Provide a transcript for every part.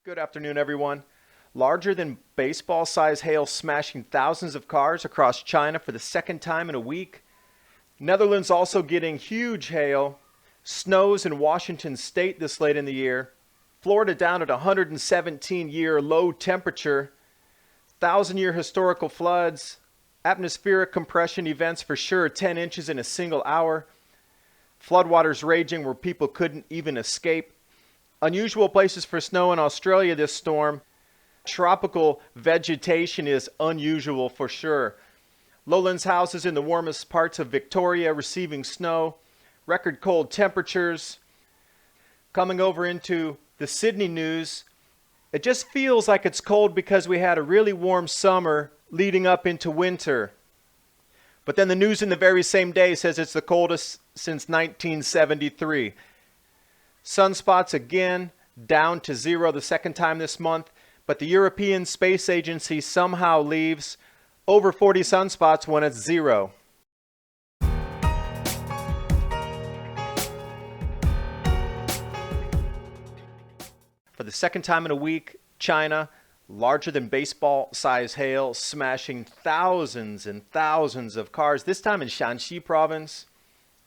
Good afternoon, everyone. Larger than baseball size hail smashing thousands of cars across China for the second time in a week. Netherlands also getting huge hail. Snows in Washington state this late in the year. Florida down at 117-year low temperature. 1,000-year historical floods. Atmospheric compression events for sure, 10 inches in a single hour. Floodwaters raging where people couldn't even escape. Unusual places for snow in Australia this storm. Tropical vegetation is unusual for sure. Lowlands houses in the warmest parts of Victoria receiving snow. Record cold temperatures. Coming over into the Sydney news, it just feels like it's cold because we had a really warm summer leading up into winter. But then the news in the very same day says it's the coldest since 1973. Sunspots again down to 0 the second time this month, but the European Space Agency somehow leaves over 40 sunspots when it's 0. For the second time in a week, China, larger than baseball size hail, smashing thousands and thousands of cars, this time in Shanxi province.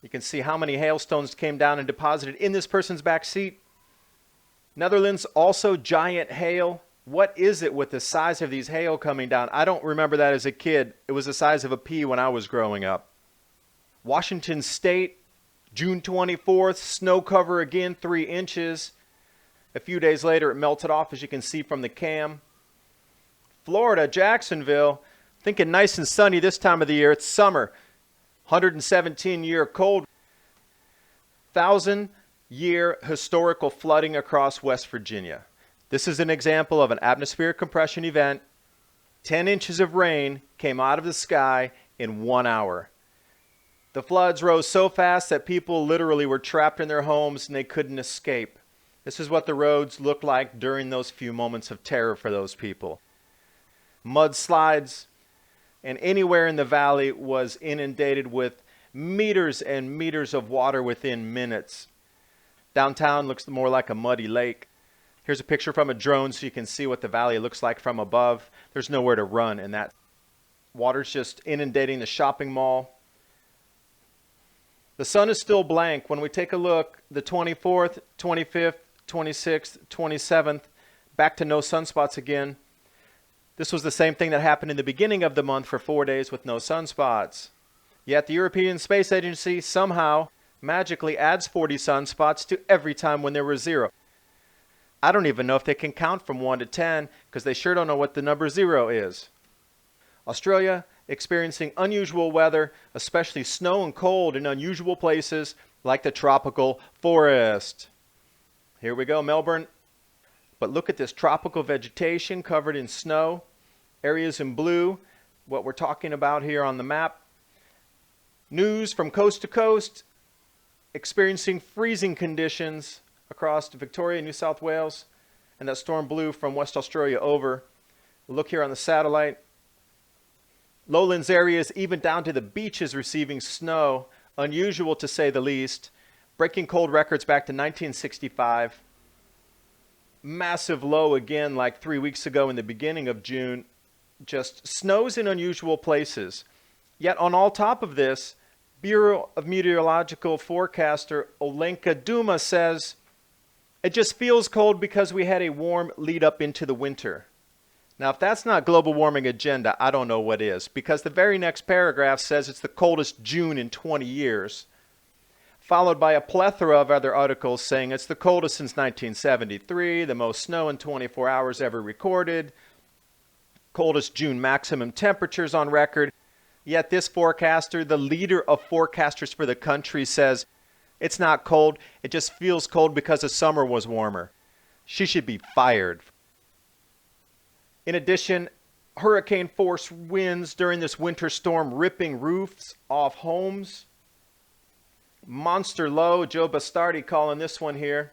You can see how many hailstones came down and deposited in this person's back seat. Netherlands, also giant hail. What is it with the size of these hail coming down? I don't remember that as a kid. It was the size of a pea when I was growing up. Washington State, June 24th, snow cover again, 3 inches. A few days later, it melted off, as you can see from the cam. Florida, Jacksonville, thinking nice and sunny this time of the year. It's summer. 117-year cold. 1,000-year historical flooding across West Virginia. This is an example of an atmospheric compression event. 10 inches of rain came out of the sky in 1 hour. The floods rose so fast that people literally were trapped in their homes and they couldn't escape. This is what the roads looked like during those few moments of terror for those people. Mudslides, and anywhere in the valley was inundated with meters and meters of water within minutes. Downtown looks more like a muddy lake. Here's a picture from a drone so you can see what the valley looks like from above. There's nowhere to run in that. Water's just inundating the shopping mall. The sun is still blank. When we take a look, the 24th, 25th, 26th, 27th, back to no sunspots again. This was the same thing that happened in the beginning of the month for 4 days with no sunspots. Yet the European Space Agency somehow magically adds 40 sunspots to every time when there was 0. I don't even know if they can count from 1 to 10 because they sure don't know what the number 0 is. Australia experiencing unusual weather, especially snow and cold in unusual places like the tropical forest. Here we go, Melbourne. But look at this tropical vegetation covered in snow. Areas in blue, what we're talking about here on the map. News from coast to coast, experiencing freezing conditions across Victoria, New South Wales, and that storm blew from West Australia over. Look here on the satellite. Lowlands areas, even down to the beaches, receiving snow. Unusual to say the least. Breaking cold records back to 1965. Massive low again like 3 weeks ago in the beginning of June. Just snows in unusual places. Yet on all top of this, Bureau of Meteorological forecaster Olenka Duma says, it just feels cold because we had a warm lead up into the winter. Now if that's not global warming agenda, I don't know what is, because the very next paragraph says it's the coldest June in 20 years. Followed by a plethora of other articles saying it's the coldest since 1973, the most snow in 24 hours ever recorded, coldest June maximum temperatures on record. Yet this forecaster, the leader of forecasters for the country, says it's not cold, it just feels cold because the summer was warmer. She should be fired. In addition, hurricane force winds during this winter storm ripping roofs off homes. Monster low, Joe Bastardi calling this one here.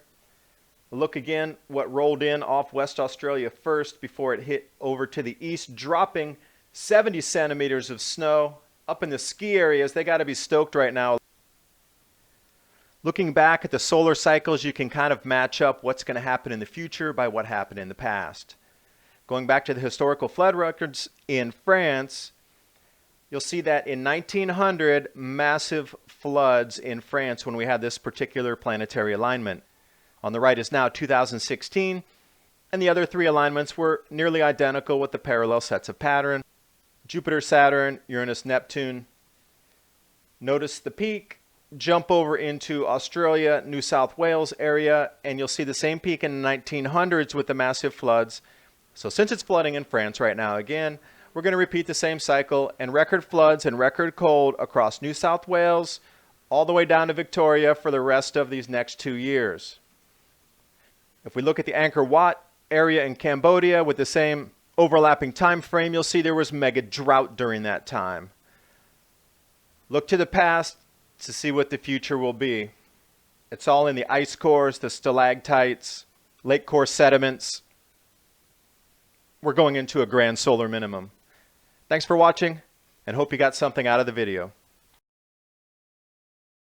Look again what rolled in off West Australia first before it hit over to the east, dropping 70 centimeters of snow. Up in the ski areas, they got to be stoked right now. Looking back at the solar cycles, you can kind of match up what's going to happen in the future by what happened in the past. Going back to the historical flood records in France, you'll see that in 1900, massive floods in France when we had this particular planetary alignment. On the right is now 2016, and the other three alignments were nearly identical with the parallel sets of pattern. Jupiter, Saturn, Uranus, Neptune. Notice the peak. Jump over into Australia, New South Wales area, and you'll see the same peak in the 1900s with the massive floods. So since it's flooding in France right now again, we're going to repeat the same cycle and record floods and record cold across New South Wales all the way down to Victoria for the rest of these next 2 years. If we look at the Angkor Wat area in Cambodia with the same overlapping time frame, you'll see there was mega drought during that time. Look to the past to see what the future will be. It's all in the ice cores, the stalactites, lake core sediments. We're going into a grand solar minimum. Thanks for watching, and hope you got something out of the video.